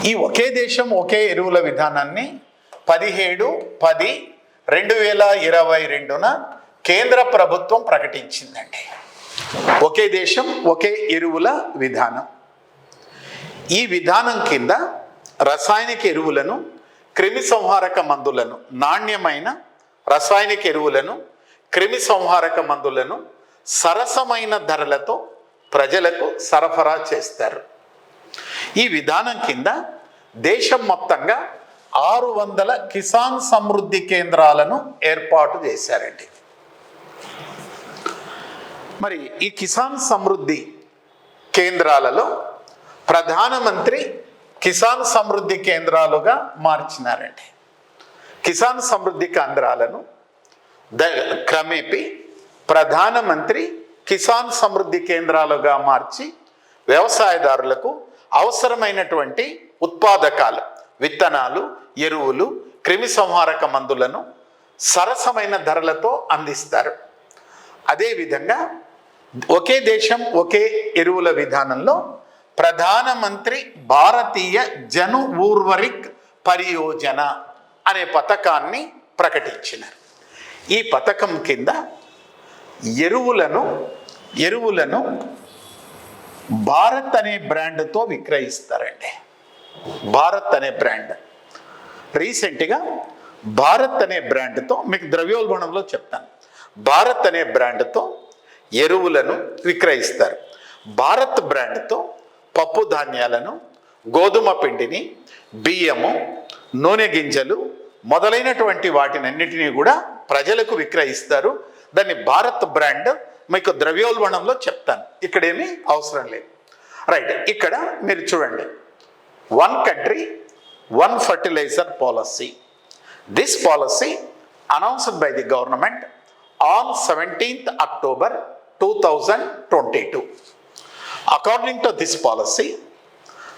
ఈ ఒకే దేశం ఒకే ఎరువుల విధానాన్ని 17/10/2022న కేంద్ర ప్రభుత్వం ప్రకటించిందండి. ఒకే దేశం ఒకే ఎరువుల విధానం. ఈ విధానం కింద రసాయనిక ఎరువులను, క్రిమి సంహారక మందులను, నాణ్యమైన రసాయనిక ఎరువులను, క్రిమి సంహారక మందులను సరసమైన ధరలతో ప్రజలకు సరఫరా చేస్తారు. ఈ విధానం కింద దేశం మొత్తంగా 600 కిసాన్ సమృద్ధి కేంద్రాలను ఏర్పాటు చేశారండి. మరి ఈ కిసాన్ సమృద్ధి కేంద్రాలలో ప్రధానమంత్రి కిసాన్ సమృద్ధి కేంద్రాలుగా మార్చినారండి. కిసాన్ సమృద్ధి కేంద్రాలను క్రమేపీ ప్రధానమంత్రి కిసాన్ సమృద్ధి కేంద్రాలుగా మార్చి వ్యవసాయదారులకు అవసరమైనటువంటి ఉత్పాదకాలు, విత్తనాలు, ఎరువులు, క్రిమి సంహారక మందులను సరసమైన ధరలతో అందిస్తారు. అదేవిధంగా ఒకే దేశం ఒకే ఎరువుల విధానంలో ప్రధానమంత్రి భారతీయ జను ఊర్వరిక్ పరియోజన అనే పథకాన్ని ప్రకటించినారు. ఈ పథకం కింద ఎరువులను భారత్ అనే బ్రాండ్తో విక్రయిస్తారండి. భారత్ అనే బ్రాండ్ రీసెంట్గా భారత్ అనే బ్రాండ్తో, మీకు ద్రవ్యోల్బణంలో చెప్తాను, భారత్ అనే బ్రాండ్తో ఎరువులను విక్రయిస్తారు. భారత్ బ్రాండ్తో పప్పు ధాన్యాలను, గోధుమ పిండిని, బియ్యము, నూనె గింజలు మొదలైనటువంటి వాటినన్నిటినీ కూడా ప్రజలకు విక్రయిస్తారు. దాన్ని భారత్ బ్రాండ్ మీకు ద్రవ్యోల్బణంలో చెప్తాను, ఇక్కడేమీ అవసరం లేదు. రైట్, ఇక్కడ మీరు చూడండి, 1 country 1 fertilizer policy. This policy announced by the government on 17th October 2022. According to this policy,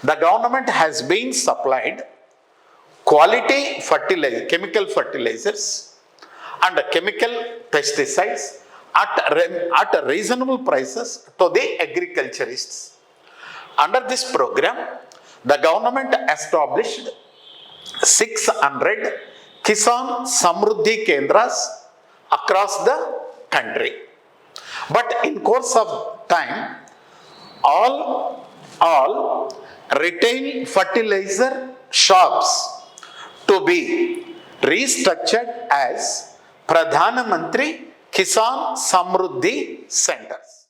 the government has been supplied quality chemical fertilizers and chemical pesticides at reasonable prices to the agriculturists. Under this program, the government established 600 Kisan Samruddhi Kendras across the country. But in course of time, all retail fertilizer shops to be restructured as Pradhan Mantri Kisan Samruddhi Centers.